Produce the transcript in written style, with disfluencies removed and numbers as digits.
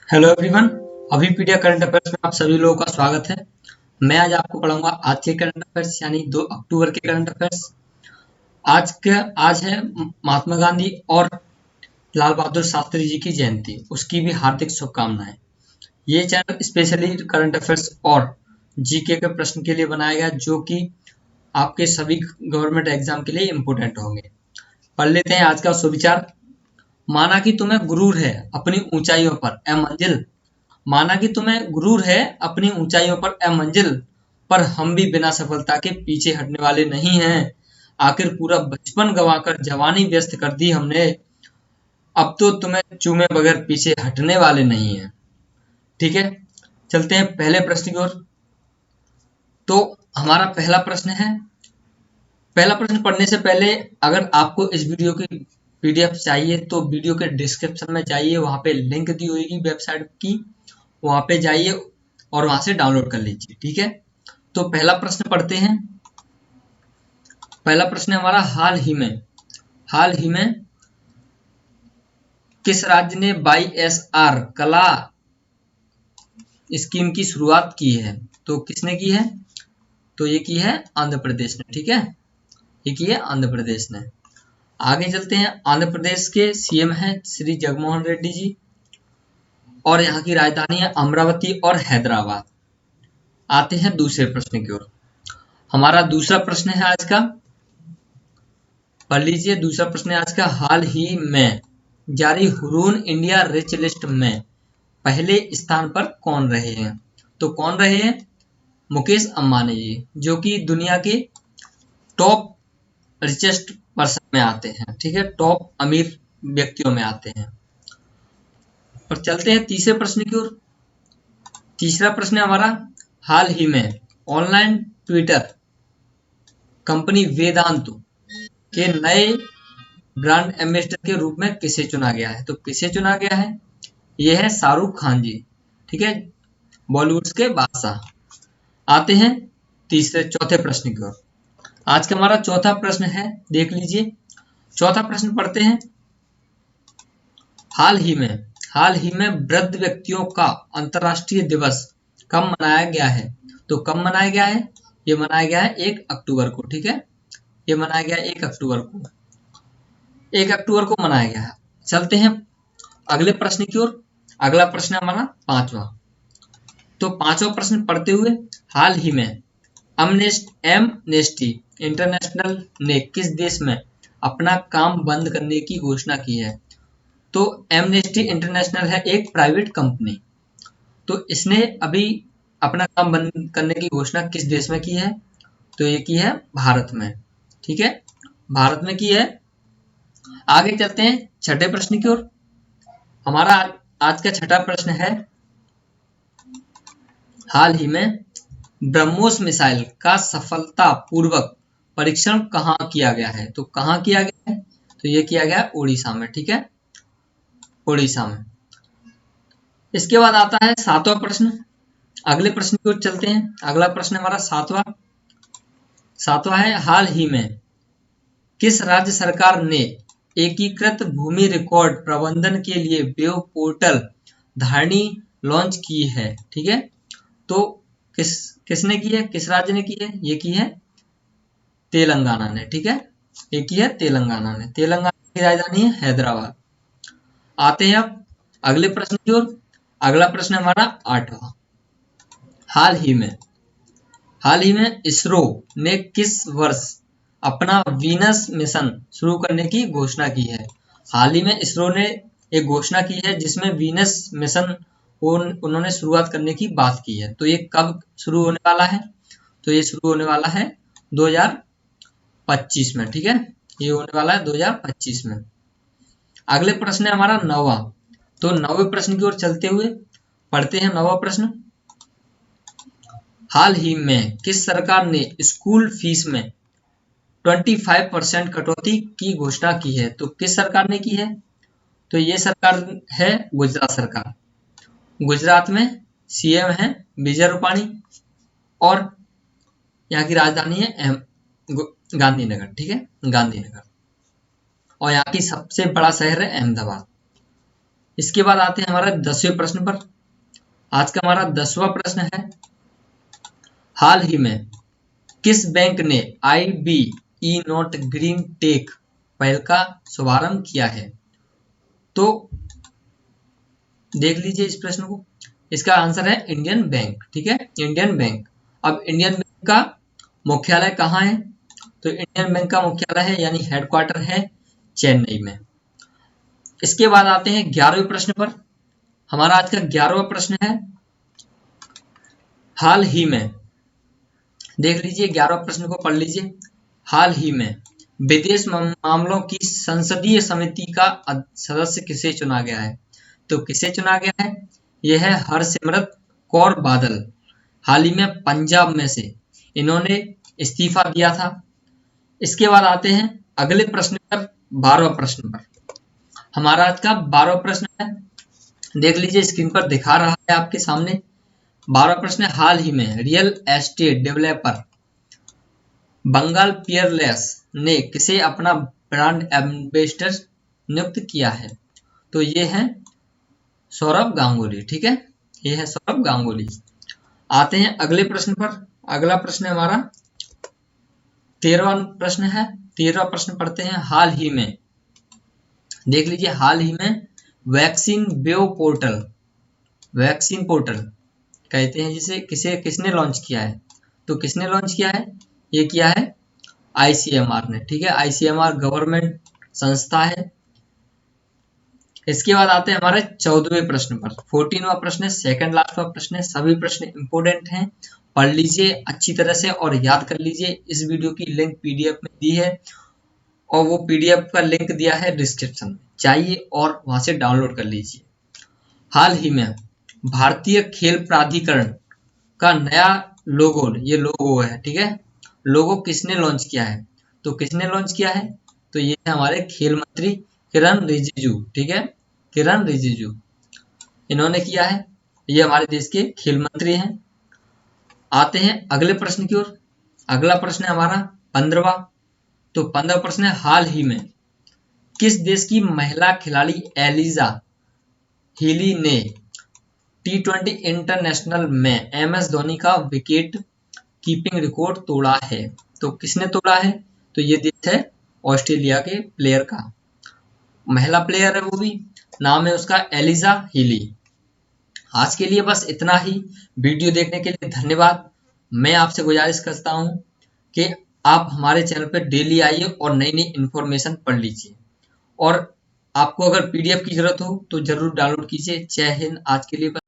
Hello everyone. अभी पीडिया current affairs में आप सभी लोगों का स्वागत है। मैं आज आपको पढ़ाऊंगा आज के करंट अफेयर्स यानी 2 अक्टूबर के करंट अफेयर्स। आज है महात्मा गांधी और लाल बहादुर शास्त्री जी की जयंती, उसकी भी हार्दिक शुभकामनाएं। ये चैनल स्पेशली करंट अफेयर्स और जीके के प्रश्न के लिए बनाया गया, जो कि आपके सभी गवर्नमेंट एग्जाम के लिए इम्पोर्टेंट होंगे। पढ़ लेते हैं आज का सुविचार। माना कि तुम्हें गुरूर है अपनी ऊंचाइयों पर ए मंजिल, माना कि तुम्हें गुरूर है अपनी ऊंचाइयों पर ए मंजिल, पर हम भी बिना सफलता के पीछे हटने वाले नहीं हैं। आखिर पूरा बचपन गंवाकर जवानी व्यस्त कर दी हमने, अब तो तुम्हें चूमे बगैर पीछे हटने वाले नहीं हैं। ठीक है, चलते हैं पहले प्रश्न की ओर। तो हमारा पहला प्रश्न पढ़ने से पहले, अगर आपको इस वीडियो की पीडीएफ चाहिए तो वीडियो के डिस्क्रिप्शन में जाइए, वहां पे लिंक दी होगी वेबसाइट की, वहां पे जाइए और वहां से डाउनलोड कर लीजिए। ठीक है, तो पहला प्रश्न पढ़ते हैं। पहला प्रश्न है हमारा, हाल ही में किस राज्य ने YSR कला स्कीम की शुरुआत की है? तो किसने की है? तो ये की है आंध्र प्रदेश ने। ठीक है, ये की है आंध्र प्रदेश ने। आगे चलते हैं। आंध्र प्रदेश के सीएम हैं श्री जगनमोहन रेड्डी जी, और यहाँ की राजधानी है अमरावती और हैदराबाद। आते हैं दूसरे प्रश्न की ओर। हमारा दूसरा प्रश्न है आज का, पढ़ लीजिए। दूसरा प्रश्न है आज का, हाल ही में जारी हुरून इंडिया रिच लिस्ट में पहले स्थान पर कौन रहे हैं? तो कौन रहे हैं? मुकेश अंबानी जी, जो कि दुनिया के टॉप रिचेस्ट पर्सन में आते हैं। ठीक है, टॉप अमीर व्यक्तियों में आते हैं। और चलते हैं तीसरे प्रश्न की ओर। तीसरा प्रश्न है हमारा, हाल ही में ऑनलाइन ट्विटर कंपनी वेदांतु के नए ब्रांड एम्बेसडर के रूप में किसे चुना गया है? तो किसे चुना गया है? यह है शाहरुख खान जी। ठीक है, बॉलीवुड के बादशाह। आते हैं चौथे प्रश्न की ओर। आज का हमारा चौथा प्रश्न है, देख लीजिए। चौथा प्रश्न पढ़ते हैं। हाल ही में वृद्ध व्यक्तियों का अंतर्राष्ट्रीय दिवस कब मनाया गया है? तो कब मनाया गया है? ये मनाया गया है 1 अक्टूबर को। ठीक है, ये मनाया गया 1 अक्टूबर को। 1 अक्टूबर को मनाया गया है। चलते हैं अगले प्रश्न की ओर। अगला प्रश्न है हमारा पांचवा। तो पांचवा प्रश्न पढ़ते हुए, हाल ही में एमनेस्टी इंटरनेशनल ने किस देश में अपना काम बंद करने की घोषणा की है? तो एमनेस्टी इंटरनेशनल है एक प्राइवेट कंपनी, तो इसने अभी अपना काम बंद करने की घोषणा किस देश में की है? तो ये की है भारत में। ठीक है, भारत में की है। आगे चलते हैं छठे प्रश्न की ओर। हमारा आज का छठा प्रश्न है, हाल ही में ब्रह्मोस मिसाइल का सफलतापूर्वक परीक्षण कहाँ किया गया है? तो कहाँ किया गया है? तो ये किया गया है उड़ीसा में। ठीक है, उड़ीसा में। इसके बाद आता है सातवां प्रश्न। अगले प्रश्न की ओर चलते हैं। अगला प्रश्न हमारा सातवां है, हाल ही में किस राज्य सरकार ने एकीकृत भूमि रिकॉर्ड प्रबंधन के लिए वेब पोर्टल धारणी लॉन्च की है? ठीक है, तो किसने की है? किस राज्य ने की है? ये की है तेलंगाना ने। ठीक है, ये की है तेलंगाना ने। तेलंगाना की राजधानी है हैदराबाद। आते हैं अब अगले प्रश्न की ओर। अगला प्रश्न हमारा आठवां। हाल ही में इसरो ने किस वर्ष अपना वीनस मिशन शुरू करने की घोषणा की है? हाल ही में इसरो ने एक घोषणा की है जिसमें वीनस मिशन उन्होंने शुरुआत करने की बात की है। तो ये कब शुरू होने वाला है? तो ये शुरू होने वाला है 2025 में। ठीक है, ये होने वाला है 2025 में। अगले प्रश्न है हमारा नौवां। तो नौवें प्रश्न की ओर चलते हुए पढ़ते हैं नौवां प्रश्न। हाल ही में किस सरकार ने स्कूल फीस में 25% कटौती की घोषणा की है? तो किस सरकार ने की है? तो ये सरकार है गुजरात सरकार। गुजरात में सीएम है विजय रूपाणी, और यहाँ की राजधानी है गांधीनगर। ठीक है, गांधीनगर। और यहाँ की सबसे बड़ा शहर है अहमदाबाद। इसके बाद आते हैं हमारा 10वें प्रश्न पर। आज का हमारा 10वां प्रश्न है, हाल ही में किस बैंक ने IBE नोट ग्रीन टेक पहल का शुभारंभ किया है? तो देख लीजिए इस प्रश्न को, इसका आंसर है इंडियन बैंक। ठीक है, इंडियन बैंक। अब इंडियन बैंक का मुख्यालय कहाँ है? तो इंडियन बैंक का मुख्यालय है यानी हेडक्वार्टर है चेन्नई में। इसके बाद आते हैं 11वें प्रश्न पर। हमारा आज का 11वां प्रश्न है, हाल ही में, देख लीजिए 11वें प्रश्न को पढ़ लीजिए। हाल ही में विदेश मामलों की संसदीय समिति का सदस्य किसे चुना गया है? तो किसे चुना गया है? यह है हरसिमरत कौर बादल। हाल ही में पंजाब में से इन्होंने इस्तीफा दिया था। इसके बाद आते हैं अगले प्रश्न पर, 12वां प्रश्न पर। हमारा आज का 12वां प्रश्न है, देख लीजिए स्क्रीन पर दिखा रहा है आपके सामने। 12वां प्रश्न है, हाल ही में real estate developer Bengal Peerless ने किसे अपना ब्रांड एम्बेसडर नियुक्त किया है? तो ये है सौरभ गांगुली। ठीक है, ये है सौरभ गांगुली। आते हैं अगले प्रश्न पर। अगला प्रश्न है हमारा 13वां प्रश्न है। 13वां प्रश्न पढ़ते हैं, हाल ही में, देख लीजिए हाल ही में वैक्सीन बेव पोर्टल, वैक्सीन पोर्टल कहते हैं जिसे, किसने लॉन्च किया है? तो किसने लॉन्च किया है? ये किया है ICMR ने। ठीक है, ICMR गवर्नमेंट संस्था है। इसके बाद आते हैं हमारे 14वें प्रश्न पर। 14वां प्रश्न है, सेकंड लास्ट वाला प्रश्न है। सभी प्रश्न इंपोर्टेंट हैं, पढ़ लीजिए अच्छी तरह से और याद कर लीजिए। इस वीडियो की लिंक PDF में दी है और वो PDF का लिंक दिया है डिस्क्रिप्शन में, चाहिए और वहां से डाउनलोड कर लीजिए। हाल ही में भारतीय खेल प्राधिकरण का नया लोगो, ये लोगो है, ठीक है, लोगो किसने लॉन्च किया है? तो किसने लॉन्च किया है? तो ये है हमारे खेल मंत्री किरण रिजिजू। ठीक है, किरण रिजिजू इन्होंने किया है, ये हमारे देश के खेल मंत्री हैं। आते हैं अगले प्रश्न की ओर। अगला प्रश्न है हमारा 15वां। तो 15वां प्रश्न है, हाल ही में किस देश की महिला खिलाड़ी एलिजा हीली ने T20 इंटरनेशनल में MS धोनी का विकेट कीपिंग रिकॉर्ड तोड़ा है? तो किसने तोड़ा है? तो ये देश है ऑस्ट्रेलिया के प्लेयर का, महिला प्लेयर है वो भी, नाम है उसका एलिजा हीली। आज के लिए बस इतना ही। वीडियो देखने के लिए धन्यवाद। मैं आपसे गुजारिश करता हूं कि आप हमारे चैनल पर डेली आइए और नई नई इंफॉर्मेशन पढ़ लीजिए, और आपको अगर PDF की जरूरत हो तो जरूर डाउनलोड कीजिए। जय हिंद। आज के लिए बस